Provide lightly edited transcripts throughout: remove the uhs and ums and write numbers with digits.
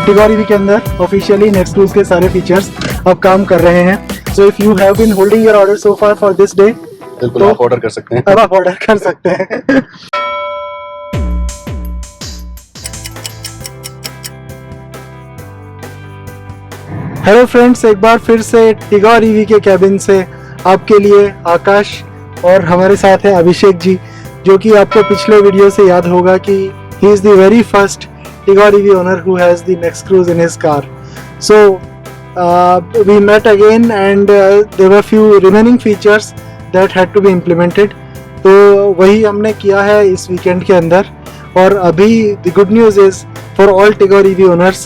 Tigor EV के अंदर officially next cruise के सारे फीचर्स अब काम कर रहे हैं। So if you have been holding your order so far for this day, बिल्कुल आप ऑर्डर कर सकते हैं। अब आप ऑर्डर कर सकते हैं। हेलो फ्रेंड्स, एक बार फिर से टिगोर ईवी के कैबिन से आपके लिए आकाश और हमारे साथ है अभिषेक जी, जो कि आपको पिछले वीडियो से याद होगा कि he is the very first Tigor EV owner who has the Next Cruise in his car. So we met again and there were few remaining features that had to be implemented. तो वही हमने किया है इस weekend के अंदर। और अभी the good news is for all Tigor EV owners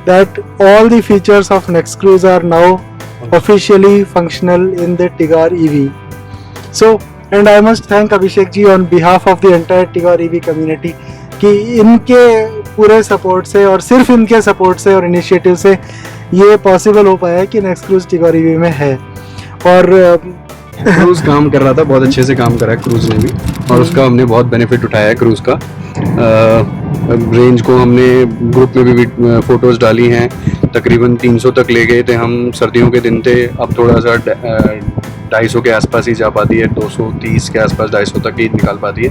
that all the features of Next Cruise are now officially functional in the Tigor EV. So and I must thank Abhishek ji on behalf of the entire Tigor EV community कि इनके पूरे support से और सिर्फ इनके support से और initiative से ये पॉसिबल हो पाया कि नेक्स्ट क्रूज टिगोर ईवी में है। और क्रूज काम कर रहा था, बहुत अच्छे से काम करा है क्रूज ने भी, और उसका हमने बहुत बेनिफिट उठाया है क्रूज का। रेंज को हमने ग्रुप में भी फोटोज डाली हैं, तकरीबन 300 तक ले गए थे हम, सर्दियों के दिन थे। अब थोड़ा सा 250 के आसपास ही जा पाती है, 230 के आसपास 250 तक ही निकाल पाती है।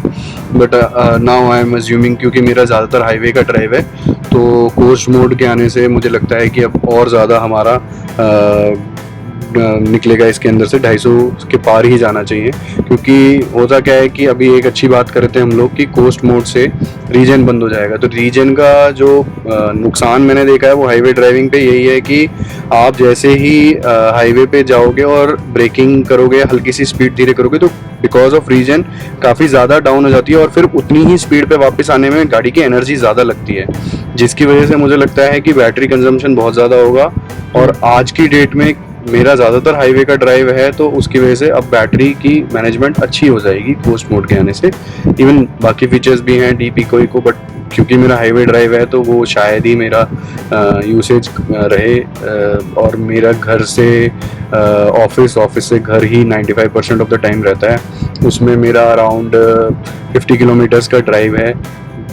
But now I am assuming, क्योंकि मेरा ज़्यादातर हाईवे का ड्राइव है, तो कोस्ट मोड के आने से मुझे लगता है कि अब और ज़्यादा हमारा निकलेगा इसके अंदर से 250 के पार ही जाना चाहिए। क्योंकि होता क्या है कि अभी एक अच्छी बात करते हैं हम लोग कि कोस्ट मोड से रीजन बंद हो जाएगा, तो रीजन का जो नुकसान मैंने देखा है वो हाईवे ड्राइविंग पे यही है कि आप जैसे ही हाईवे पे जाओगे और ब्रेकिंग करोगे, हल्की सी स्पीड धीरे करोगे, तो बिकॉज ऑफ रीजन काफ़ी ज़्यादा डाउन हो जाती है और फिर उतनी ही स्पीड पे वापस आने में गाड़ी की एनर्जी ज़्यादा लगती है, जिसकी वजह से मुझे लगता है कि बैटरी कंजम्पशन बहुत ज़्यादा होगा। और आज की डेट में मेरा ज़्यादातर हाईवे का ड्राइव है, तो उसकी वजह से अब बैटरी की मैनेजमेंट अच्छी हो जाएगी कोस्ट मोड के आने से। इवन बाकी फीचर्स भी हैं डीप इको को, बट क्योंकि मेरा हाईवे ड्राइव है तो वो शायद ही मेरा यूसेज रहे। और मेरा घर से ऑफिस से घर ही 95% ऑफ द टाइम रहता है। उसमें मेरा अराउंड 50 किलोमीटर्स का ड्राइव है,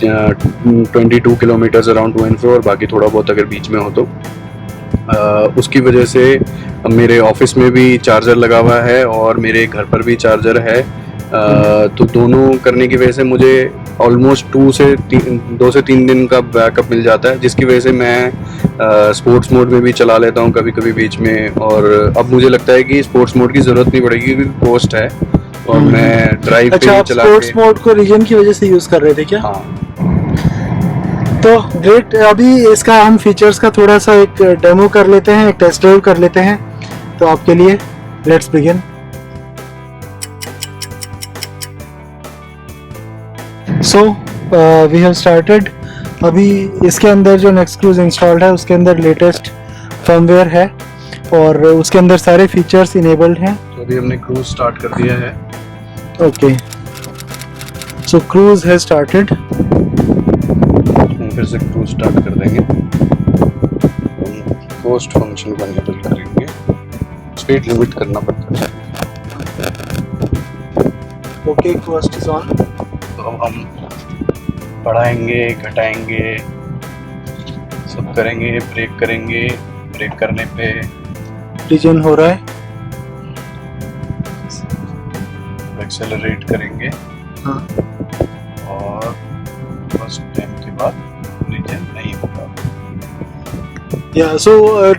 22 kilometres around two and fro, और बाकी थोड़ा बहुत अगर बीच में हो तो। उसकी वजह से मेरे ऑफिस में भी चार्जर लगा हुआ है और मेरे घर पर भी चार्जर है, तो दोनों करने की वजह से मुझे ऑलमोस्ट 2 से 3 दिन का बैकअप मिल जाता है, जिसकी वजह से मैं स्पोर्ट्स मोड में भी चला लेता हूँ कभी कभी बीच में। और अब मुझे लगता है कि स्पोर्ट्स मोड की ज़रूरत नहीं पड़ेगी क्योंकि कोस्ट है और मैं ड्राइव पे ही चला के। स्पोर्ट्स मोड को रीजन की वजह से यूज़ कर रहे थे क्या? हाँ, तो ग्रेट। अभी इसका हम फीचर्स का थोड़ा सा एक डेमो कर लेते हैं, एक टेस्ट ड्राइव कर लेते हैं। तो आपके लिए let's begin. So we have started. अभी इसके अंदर जो नेक्स्ट क्रूज इंस्टॉल्ड है उसके अंदर लेटेस्ट फर्मवेयर है और उसके अंदर सारे फीचर्स इनेबल्ड हैं। तो अभी हमने क्रूज स्टार्ट कर दिया है। Okay, so cruise has started. फिर से क्रूज स्टार्ट कर देंगे, कोस्ट फंक्शन को एनेबल करेंगे, स्पीड लिमिट करना पड़ता है। Okay, coast is on. तो अब हम बढ़ाएंगे, घटाएंगे, सब करेंगे, ब्रेक करेंगे, ब्रेक करने पे रीजन हो रहा है, एक्सेलरेट करेंगे। हाँ, और फर्स्ट टाइम के बाद रीजन नहीं होगा। या सो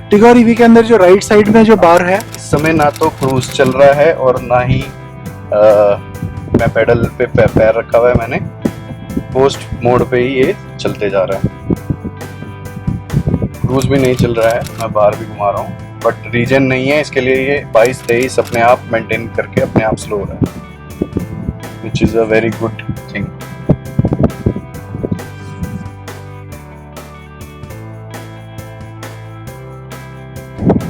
टिगोर ईवी के अंदर जो राइट साइड में जो बार है, इस समय ना तो क्रूज चल रहा है और ना ही मैं पेडल पे पैर रखा हुआ है, मैंने पोस्ट मोड पे ही ये चलते जा रहा है। क्रूज भी नहीं चल रहा है, मैं बाहर भी घुमा रहा हूँ, बट रीजन नहीं है, इसके लिए ये 22-23 अपने आप मेंटेन करके अपने आप स्लो हो रहा है, which is a very good thing.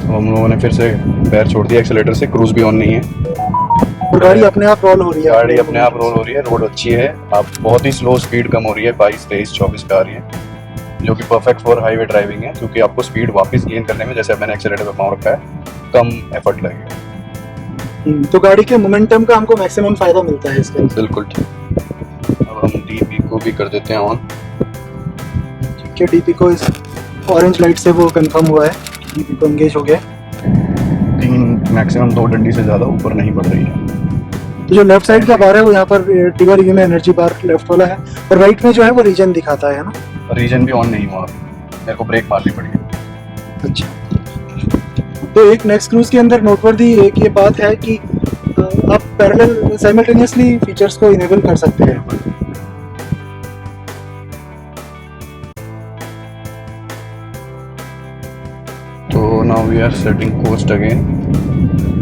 हम लोगों ने फिर से पैर छोड़ दिया एक्सेलेरेटर से, क्रूज भी ऑन नहीं है और गाड़ी अपने आप रोल हो रही है। गाड़ी अपने आप रोल हो रही है, रोड अच्छी है, आप बहुत ही स्लो स्पीड कम हो रही है, 22, 23, 24 पे आ रही है, जो कि परफेक्ट फॉर हाईवे ड्राइविंग है, क्योंकि आपको स्पीड वापस गेन करने में, जैसे मैंने एक्सेलेरेटर पे पाँव रखा है, कम एफर्ट लगेगा। तो गाड़ी के मोमेंटम का हमको मैक्सिमम फायदा मिलता है इसके। बिल्कुल ठीक। अब हम डीपी को भी कर देते हैं ऑन। ठीक है, डीपी को इस ऑरेंज लाइट से वो कंफर्म हुआ है, डीपी को एंगेज हो गया। 3 मैक्सिमम 2 डंडी से ज़्यादा ऊपर नहीं बढ़ रही है। तो जो लेफ्ट साइड का बार है वो यहाँ पर टिगोर ईवी में एनर्जी बार लेफ्ट वाला है, और राइट में जो है वो रीजन दिखाता है ना। रीजन भी ऑन नहीं हुआ, मेरे को ब्रेक मारनी पड़ी। अच्छा, तो एक नेक्स्ट क्रूज के अंदर नोटवर्दी एक ये बात है कि आप पैरेलल साइमल्टेनियसली फीचर्स को इनेबल कर सकते हैं। तो now we are setting coast again.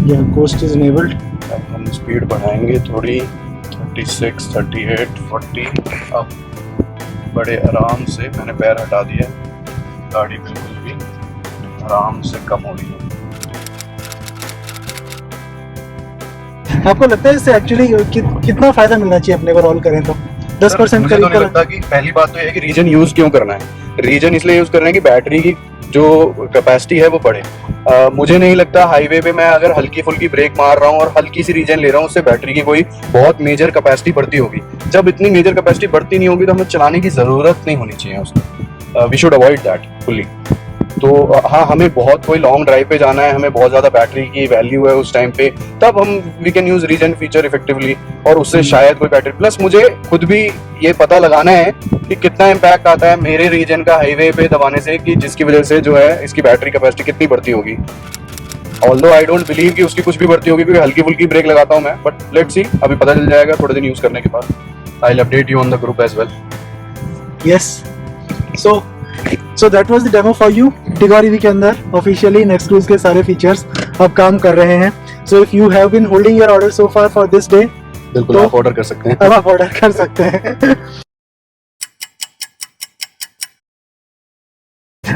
या कोस्ट इज इनेबल्ड। अब हम स्पीड बढ़ाएंगे थोड़ी, 36, 38, 40। अब बड़े आराम से मैंने पैर हटा दिया, गाड़ी बिल्कुल भी आराम से कम हो रही है। आपको लगता है इससे एक्चुअली कितना फायदा मिलना चाहिए अपने को रोल करें तो? 10% मुझे करीब तो नहीं का लगता कि पहली बात तो ये है कि रीजन यूज क्यों करना है। रीजन इसलिए यूज करना है कि बैटरी की जो कैपेसिटी है वो बढ़े। मुझे नहीं लगता हाईवे पे मैं अगर हल्की फुल्की ब्रेक मार रहा हूँ और हल्की सी रीजन ले रहा हूँ उससे बैटरी की कोई बहुत मेजर कैपेसिटी बढ़ती होगी। जब इतनी मेजर कैपेसिटी बढ़ती नहीं होगी तो हमें चलाने की जरूरत नहीं होनी चाहिए उसको। We should avoid that fully. तो हाँ, हमें बहुत कोई लॉन्ग ड्राइव पे जाना है, हमें बहुत ज़्यादा बैटरी की वैल्यू है उस टाइम पे, तब हम we can use region feature effectively, और उससे शायद कोई बैटरी प्लस मुझे खुद भी ये पता लगाना है कि कितना इम्पैक्ट आता है मेरे रीजन का हाईवे पे दबाने से, कि जिसकी वजह से जो है इसकी बैटरी कैपेसिटी कितनी बढ़ती होगी। ऑल्दो आई डोंट बिलीव कि उसकी कुछ भी बढ़ती होगी क्योंकि हल्की फुल्की ब्रेक लगाता हूँ मैं, बट लेट्स सी, अभी पता चल जाएगा थोड़े दिन यूज करने के बाद। I will update you on the group as well. Yes, so that was the demo for you। Tigor EV के अंदर ऑफिशियली नेक्स्ट क्रूज के सारे फीचर्स अब काम कर रहे हैं। So if you have been holding your order so far for this day, बिल्कुल तो आप ऑर्डर कर सकते हैं। अब आप ऑर्डर कर सकते हैं।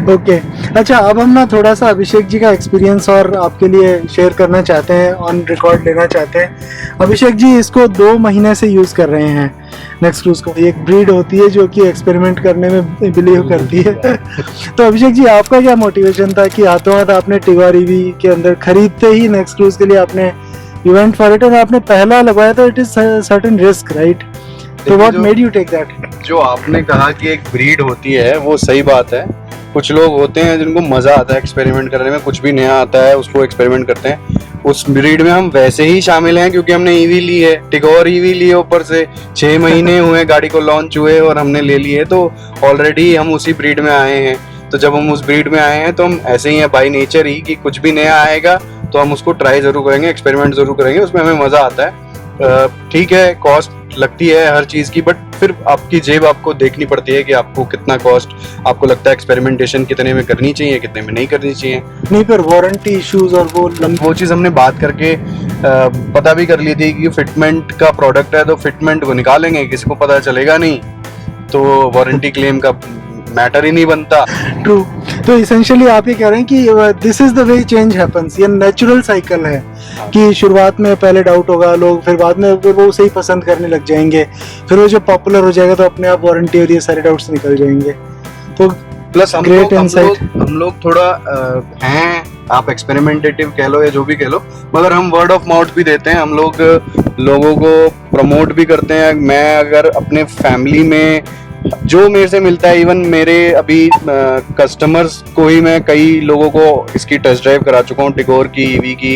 ओके अच्छा, अब हम ना थोड़ा सा अभिषेक जी का एक्सपीरियंस और आपके लिए शेयर करना चाहते हैं, ऑन रिकॉर्ड लेना चाहते हैं। अभिषेक जी इसको 2 महीने से यूज़ कर रहे हैं नेक्स्ट क्रूज को। एक ब्रीड होती है जो कि एक्सपेरिमेंट करने में बिलीव करती है। तो अभिषेक जी आपका क्या मोटिवेशन था कि हाथों हाथ आपने टिगोर ईवी के अंदर खरीदते ही नेक्स्ट क्रूज के लिए आपने यू वेंट फॉर इट, और आपने पहला लगवाया तो it is certain risk, right? तो what made you take that? जो आपने कहा कि एक ब्रीड होती है वो सही बात है। कुछ लोग होते हैं जिनको मजा आता है एक्सपेरिमेंट करने में, कुछ भी नया आता है उसको एक्सपेरिमेंट करते हैं। उस ब्रीड में हम वैसे ही शामिल हैं क्योंकि हमने ईवी ली है, टिगोर ईवी ली है, ऊपर से 6 महीने हुए गाड़ी को लॉन्च हुए और हमने ले ली है, तो ऑलरेडी हम उसी ब्रीड में आए हैं। तो जब हम उस ब्रीड में आए हैं तो हम ऐसे ही हैं बाई नेचर ही कि कुछ भी नया आएगा तो हम उसको ट्राई जरूर करेंगे, एक्सपेरिमेंट जरूर करेंगे, उसमें हमें मजा आता है। ठीक है, कॉस्ट लगती है हर चीज की, बट फिर आपकी जेब आपको देखनी पड़ती है कि आपको कितना कॉस्ट आपको लगता है, एक्सपेरिमेंटेशन कितने में करनी चाहिए, कितने में नहीं करनी चाहिए। नहीं, पर वारंटी इश्यूज और वो चीज़ हमने बात करके पता भी कर ली थी कि फिटमेंट का प्रोडक्ट है तो फिटमेंट को निकालेंगे, किसी को पता चलेगा नहीं, तो वारंटी क्लेम का मैटर ही नहीं बनता। ट्रू। तो इसेंशियली आप ये कह रहे हैं कि this is the way change happens, ये नेचुरल साइकिल है कि शुरुआत में पहले डाउट होगा लोग, फिर बाद में वो उसे ही पसंद करने लग जाएंगे, फिर वो जब पॉपुलर हो जाएगा तो अपने आप वारंटी और ये सारे डाउट्स निकल जाएंगे। तो प्लस हम लोग थोड़ा हैं, आप एक्सपेरिमेंटेटिव कह लो या जो भी कह लो, मगर हम वर्ड ऑफ माउथ भी देते हैं, हम लोग लोगों को प्रमोट भी करते हैं। मैं अगर अपने फैमिली में जो मेरे से मिलता है, इवन मेरे अभी कस्टमर्स को ही मैं कई लोगों को इसकी टेस्ट ड्राइव करा चुका हूँ, टिगोर की, ईवी की।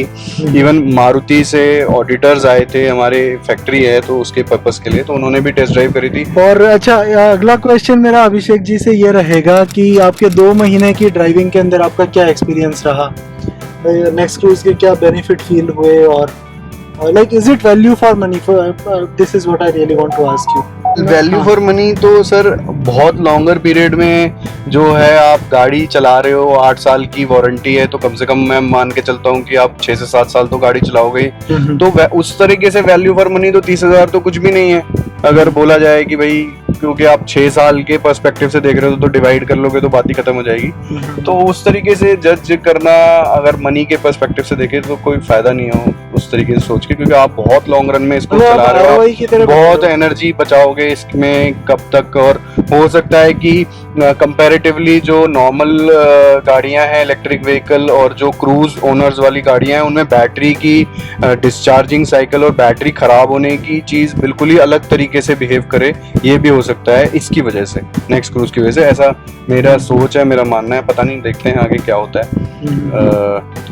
इवन मारुति से ऑडिटर्स आए थे, हमारे फैक्ट्री है तो उसके पर्पस के लिए, तो उन्होंने भी टेस्ट ड्राइव करी थी। और अच्छा, अगला क्वेश्चन मेरा अभिषेक जी से ये रहेगा कि आपके 2 महीने की ड्राइविंग के अंदर आपका क्या एक्सपीरियंस रहा, नेक्स्ट क्रूज के क्या बेनिफिट फील हुए, और like is it value for money? This is what I really want to ask you. Value for money तो सर बहुत लॉन्गर पीरियड में जो है, आप गाड़ी चला रहे हो, 8 साल की वारंटी है, तो कम से कम मैं मान के चलता हूँ कि आप 6 से 7 साल तो गाड़ी चलाओगे। तो उस तरीके से वैल्यू फॉर मनी तो 30,000 तो कुछ भी नहीं है। अगर बोला जाए कि भाई क्योंकि आप 6 साल के पर्सपेक्टिव से देख रहे हो तो डिवाइड कर लोगे तो बात ही खत्म हो जाएगी। तो उस तरीके से जज करना, अगर मनी के पर्सपेक्टिव से देखें तो कोई फायदा नहीं हो उस तरीके से सोच के, क्योंकि आप बहुत लॉन्ग रन में इसको मतलब चला रहे हो, ROI की तरफ बहुत एनर्जी बचाओगे इसमें कब तक। और हो सकता है कि कंपैरेटिवली जो नॉर्मल गाड़ियां हैं इलेक्ट्रिक व्हीकल और जो क्रूज ओनर्स वाली गाड़ियां हैं, उनमें बैटरी की डिस्चार्जिंग साइकिल और बैटरी खराब होने की चीज़ बिल्कुल ही अलग तरीके से बिहेव करे। ये भी हो सकता है इसकी वजह से, नेक्स्ट क्रूज की वजह से, ऐसा मेरा सोच है, मेरा मानना है। पता नहीं, देखते हैं आगे क्या होता है।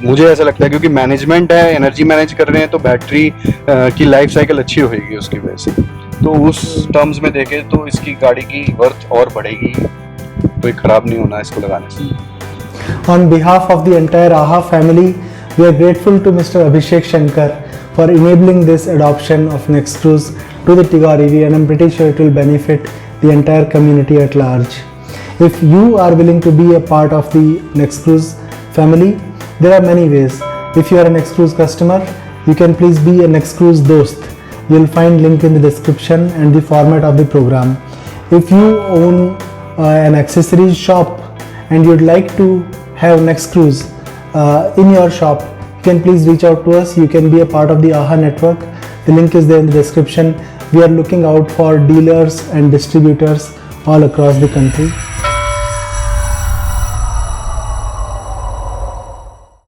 मुझे ऐसा लगता है क्योंकि मैनेजमेंट है, एनर्जी मैनेज कर रहे हैं, तो बैटरी की लाइफ साइकिल अच्छी होगी उसकी वजह से। तो उस टर्म्स में देखें तो इसकी गाड़ी की वर्थ और बढ़ेगी, कोई खराब नहीं होना इसको लगाने से। On behalf of the entire AHA family, we are grateful to Mr. Abhishek Shankar for enabling this adoption of Nextcruise to the Tigor EV, and I'm pretty sure it will benefit the entire community at large. If you are willing to be a part of the Nextcruise family, there are many ways. If you are a Nextcruise customer, you can please be a Nextcruise Dost. You'll find link in the description and the format of the program. If you own an accessories shop and you'd like to have Nextcruise in your shop, you can please reach out to us. You can be a part of the AHA network. The link is there in the description. We are looking out for dealers and distributors all across the country.